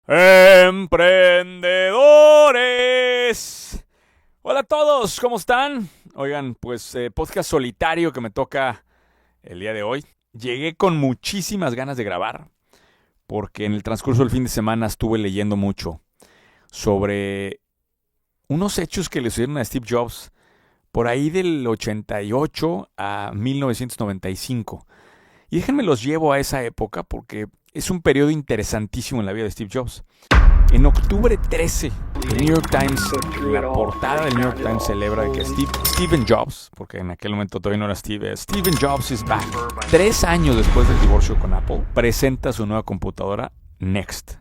Emprendedores. Hola a todos, ¿cómo están? Oigan, pues podcast solitario que me toca el día de hoy. Llegué con muchísimas ganas de grabar porque en el transcurso del fin de semana estuve leyendo mucho sobre unos hechos que le sucedieron a Steve Jobs por ahí del 88 a 1995. Y déjenme los llevo a esa época porque es un periodo interesantísimo en la vida de Steve Jobs. En octubre 13, el New York Times, la portada del New York Times celebra que Steven Jobs, porque en aquel momento todavía no era Steve, Steven Jobs is back. 3 años después del divorcio con Apple, presenta su nueva computadora Next.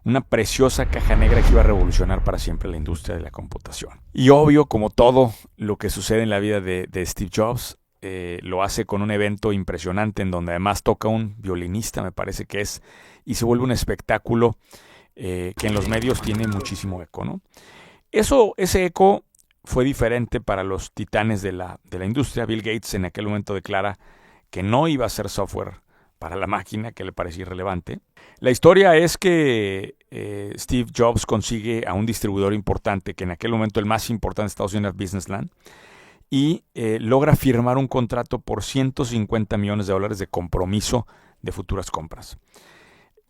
Una preciosa caja negra que iba a revolucionar para siempre la industria de la computación. Y obvio, como todo lo que sucede en la vida de Steve Jobs, lo hace con un evento impresionante en donde además toca un violinista, me parece que es, y se vuelve un espectáculo que en los medios tiene muchísimo eco, ¿no? Ese eco fue diferente para los titanes de la industria. Bill Gates en aquel momento declara que no iba a hacer software para la máquina, que le parecía irrelevante. La historia es que Steve Jobs consigue a un distribuidor importante, que en aquel momento el más importante de Estados Unidos era Businessland, y logra firmar un contrato por $150 millones de compromiso de futuras compras.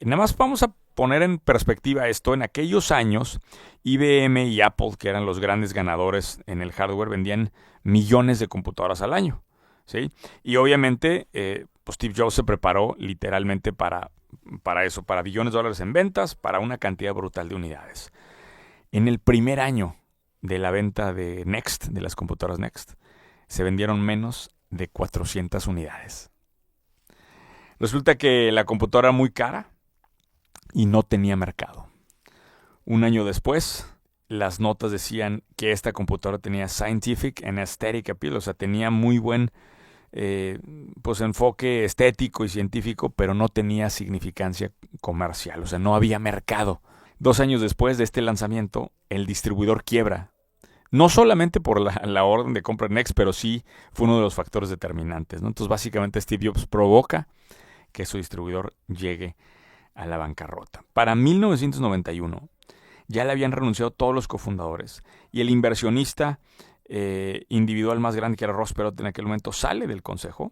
Nada más vamos a poner en perspectiva esto. En aquellos años, IBM y Apple, que eran los grandes ganadores en el hardware, vendían millones de computadoras al año, ¿sí? Y obviamente, pues Steve Jobs se preparó literalmente para eso, para billones de dólares en ventas, para una cantidad brutal de unidades. En el primer año de la venta de Next, de las computadoras Next, se vendieron menos de 400 unidades. Resulta que la computadora era muy cara y no tenía mercado. Un año después, las notas decían que esta computadora tenía scientific and aesthetic appeal, o sea, tenía muy buen enfoque estético y científico, pero no tenía significancia comercial, o sea, no había mercado. 2 años después de este lanzamiento, el distribuidor quiebra. No solamente por la orden de compra Next, pero sí fue uno de los factores determinantes, ¿no? Entonces, básicamente, Steve Jobs provoca que su distribuidor llegue a la bancarrota. Para 1991 ya le habían renunciado todos los cofundadores y el inversionista individual más grande, que era Ross Perot en aquel momento, sale del consejo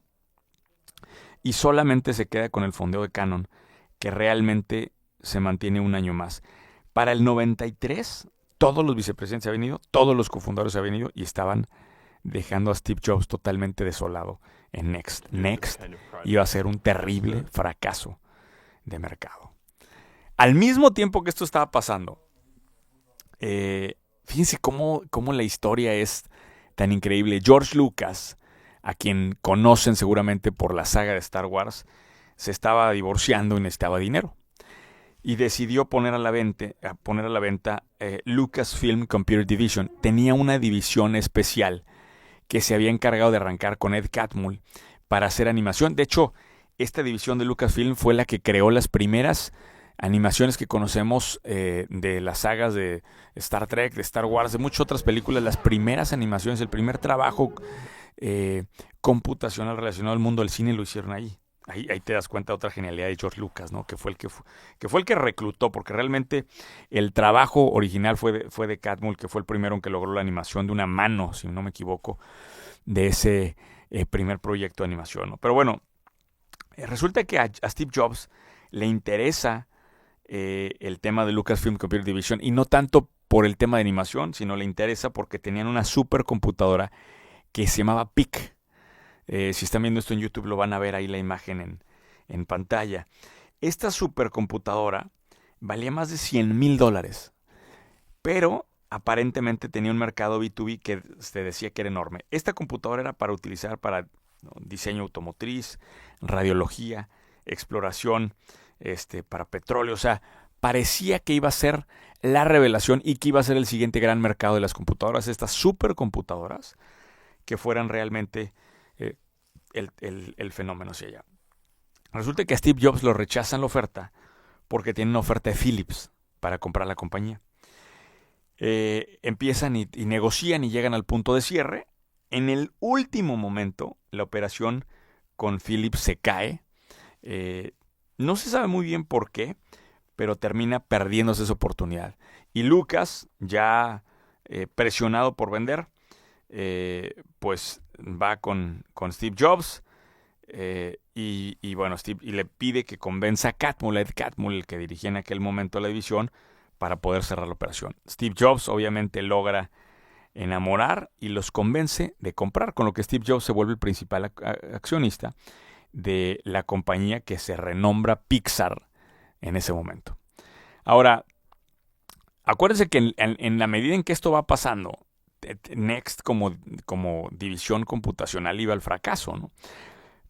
y solamente se queda con el fondeo de Canon, que realmente se mantiene un año más. Para el 93 todos los vicepresidentes se habían ido, todos los cofundadores se habían ido y estaban dejando a Steve Jobs totalmente desolado en Next. Next iba a ser un terrible fracaso de mercado. Al mismo tiempo que esto estaba pasando, fíjense cómo la historia es tan increíble. George Lucas, a quien conocen seguramente por la saga de Star Wars, se estaba divorciando y necesitaba dinero. Y decidió poner a la venta Lucasfilm Computer Division. Tenía una división especial que se había encargado de arrancar con Ed Catmull para hacer animación. De hecho, esta división de Lucasfilm fue la que creó las primeras animaciones que conocemos de las sagas de Star Trek, de Star Wars, de muchas otras películas. Las primeras animaciones, el primer trabajo computacional relacionado al mundo del cine lo hicieron ahí. Ahí te das cuenta de otra genialidad de George Lucas, ¿no? Que fue el que reclutó, porque realmente el trabajo original fue de Catmull, que fue el primero en que logró la animación de una mano, si no me equivoco, de ese primer proyecto de animación, ¿no? Pero bueno, resulta que a Steve Jobs le interesa el tema de Lucasfilm Computer Division, y no tanto por el tema de animación, sino le interesa porque tenían una supercomputadora que se llamaba PIC. Si están viendo esto en YouTube lo van a ver ahí la imagen en pantalla. Esta supercomputadora valía más de $100,000, pero aparentemente tenía un mercado B2B que se decía que era enorme. Esta computadora era para utilizar para diseño automotriz, radiología, exploración, para petróleo. O sea, parecía que iba a ser la revelación y que iba a ser el siguiente gran mercado de las computadoras, estas supercomputadoras que fueran realmente el fenómeno hacia allá. Resulta que a Steve Jobs lo rechazan la oferta porque tienen una oferta de Philips para comprar la compañía. Empiezan y negocian y llegan al punto de cierre. En el último momento, la operación con Philips se cae. No se sabe muy bien por qué, pero termina perdiéndose esa oportunidad. Y Lucas, ya presionado por vender, pues va con Steve Jobs y bueno, Steve y le pide que convenza a Ed Catmull, el que dirigía en aquel momento la división, para poder cerrar la operación. Steve Jobs obviamente logra enamorar y los convence de comprar, con lo que Steve Jobs se vuelve el principal accionista de la compañía que se renombra Pixar en ese momento. Ahora, acuérdense que en la medida en que esto va pasando, Next como división computacional iba al fracaso, ¿no?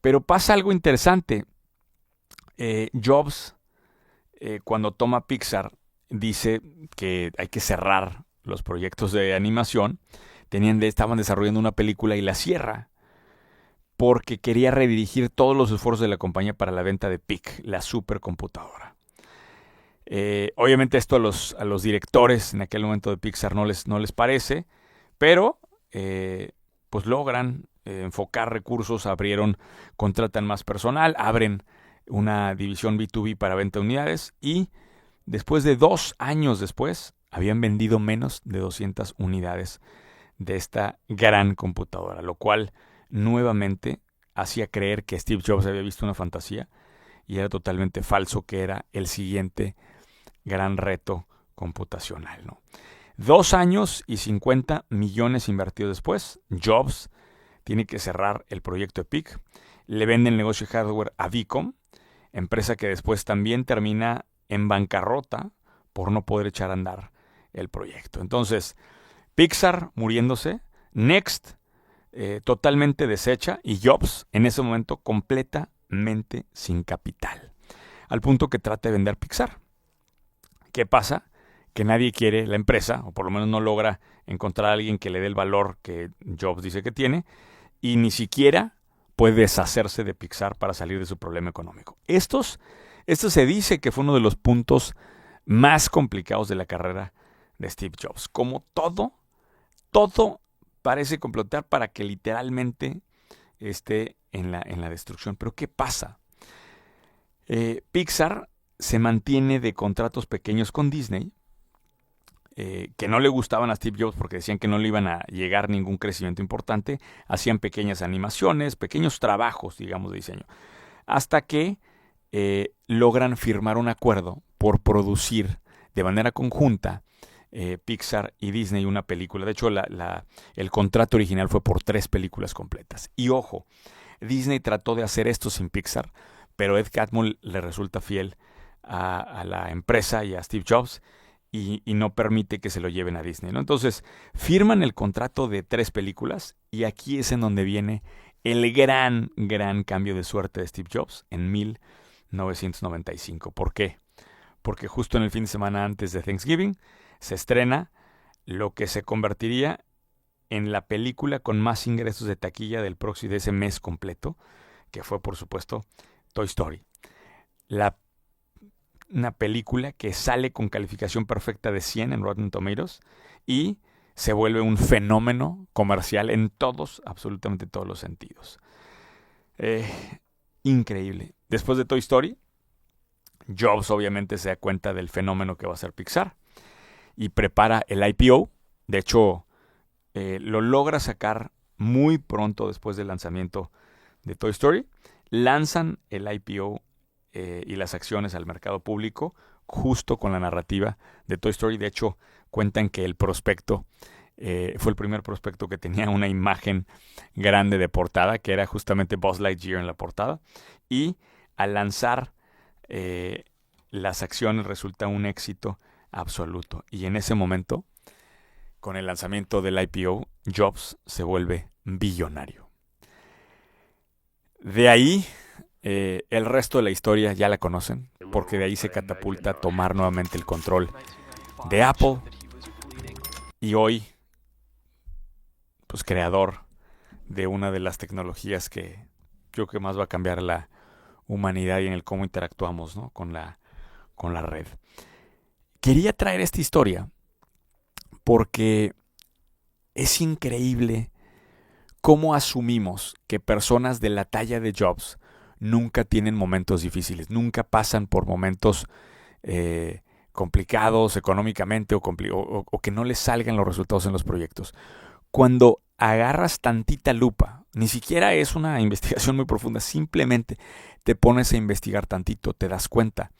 Pero pasa algo interesante. Jobs, cuando toma Pixar, dice que hay que cerrar los proyectos de animación. Estaban desarrollando una película y la cierra porque quería redirigir todos los esfuerzos de la compañía para la venta de PIC, la supercomputadora. Obviamente esto a los directores en aquel momento de Pixar no les parece, pero pues logran enfocar recursos, contratan más personal, abren una división B2B para venta de unidades y después de 2 años después habían vendido menos de 200 unidades de esta gran computadora, lo cual nuevamente hacía creer que Steve Jobs había visto una fantasía y era totalmente falso, que era el siguiente gran reto computacional, ¿no? 2 años y 50 millones invertidos después, Jobs tiene que cerrar el proyecto de PIC, le vende el negocio de hardware a Vicom, empresa que después también termina en bancarrota por no poder echar a andar el proyecto. Entonces, Pixar muriéndose, Next totalmente deshecha y Jobs en ese momento completamente sin capital, al punto que trata de vender Pixar. ¿Qué pasa? Que nadie quiere la empresa, o por lo menos no logra encontrar a alguien que le dé el valor que Jobs dice que tiene, y ni siquiera puede deshacerse de Pixar para salir de su problema económico. Esto se dice que fue uno de los puntos más complicados de la carrera de Steve Jobs. Como todo parece complotar para que literalmente esté en la destrucción. Pero ¿qué pasa? Pixar se mantiene de contratos pequeños con Disney, que no le gustaban a Steve Jobs porque decían que no le iban a llegar ningún crecimiento importante. Hacían pequeñas animaciones, pequeños trabajos, digamos, de diseño. Hasta que logran firmar un acuerdo por producir de manera conjunta Pixar y Disney una película. De hecho, el contrato original fue por 3 películas completas. Y ojo, Disney trató de hacer esto sin Pixar, pero Ed Catmull le resulta fiel a la empresa y a Steve Jobs y no permite que se lo lleven a Disney, ¿no? Entonces, firman el contrato de 3 películas y aquí es en donde viene el gran cambio de suerte de Steve Jobs en 1995. ¿Por qué? Porque justo en el fin de semana antes de Thanksgiving se estrena lo que se convertiría en la película con más ingresos de taquilla de ese mes completo, que fue, por supuesto, Toy Story. Una película que sale con calificación perfecta de 100 en Rotten Tomatoes y se vuelve un fenómeno comercial en absolutamente todos los sentidos. Increíble. Después de Toy Story, Jobs obviamente se da cuenta del fenómeno que va a ser Pixar y prepara el IPO. De hecho, lo logra sacar muy pronto después del lanzamiento de Toy Story. Lanzan el IPO y las acciones al mercado público justo con la narrativa de Toy Story. De hecho, cuentan que el prospecto fue el primer prospecto que tenía una imagen grande de portada, que era justamente Buzz Lightyear en la portada. Y al lanzar las acciones resulta un éxito absoluto. Y en ese momento, con el lanzamiento del IPO, Jobs se vuelve billonario. De ahí, el resto de la historia ya la conocen, porque de ahí se catapulta a tomar nuevamente el control de Apple. Y hoy, pues creador de una de las tecnologías que yo creo que más va a cambiar la humanidad y en el cómo interactuamos, ¿no? con la red. Quería traer esta historia porque es increíble cómo asumimos que personas de la talla de Jobs nunca tienen momentos difíciles, nunca pasan por momentos complicados económicamente o que no les salgan los resultados en los proyectos. Cuando agarras tantita lupa, ni siquiera es una investigación muy profunda, simplemente te pones a investigar tantito, te das cuenta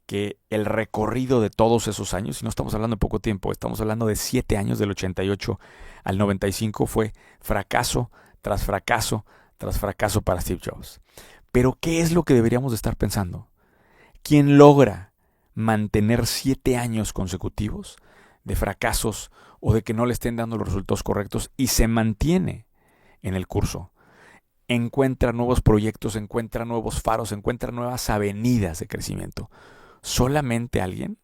que el recorrido de todos esos años, y no estamos hablando de poco tiempo, estamos hablando de 7 años, del 88 al 95, fue fracaso tras fracaso tras fracaso para Steve Jobs. Pero ¿qué es lo que deberíamos de estar pensando? ¿Quién logra mantener 7 años consecutivos de fracasos o de que no le estén dando los resultados correctos y se mantiene en el curso? Encuentra nuevos proyectos, encuentra nuevos faros, encuentra nuevas avenidas de crecimiento. Solamente alguien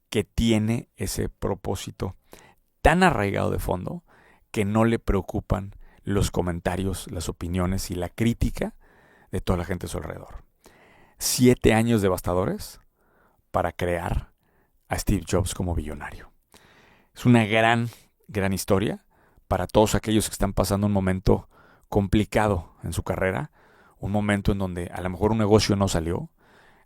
que tiene ese propósito tan arraigado de fondo que no le preocupan los comentarios, las opiniones y la crítica de toda la gente a su alrededor. 7 años devastadores para crear a Steve Jobs como billonario. Es una gran historia para todos aquellos que están pasando un momento complicado en su carrera, un momento en donde a lo mejor un negocio no salió,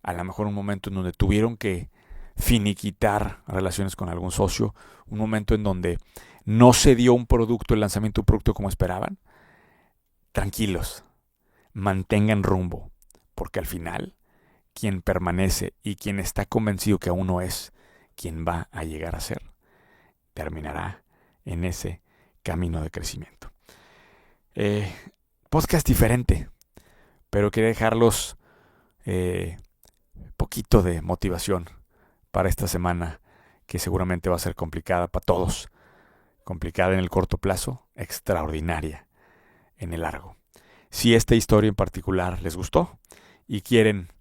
a lo mejor un momento en donde tuvieron que finiquitar relaciones con algún socio, un momento en donde no se dio un producto, el lanzamiento de un producto como esperaban. Tranquilos, mantengan rumbo, porque al final quien permanece y quien está convencido que aún no es quien va a llegar a ser, terminará en ese camino de crecimiento. Podcast diferente, pero quería dejarlos poquito de motivación para esta semana que seguramente va a ser complicada para todos. Complicada en el corto plazo, extraordinaria en el largo. Si esta historia en particular les gustó y quieren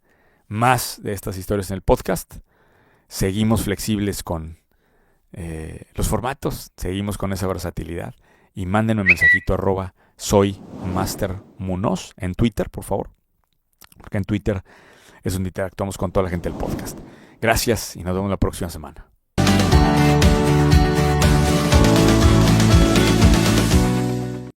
más de estas historias en el podcast, seguimos flexibles con los formatos, seguimos con esa versatilidad y mándenme un mensajito @soymastermunoz en Twitter, por favor, porque en Twitter es donde interactuamos con toda la gente del podcast. Gracias y nos vemos la próxima semana.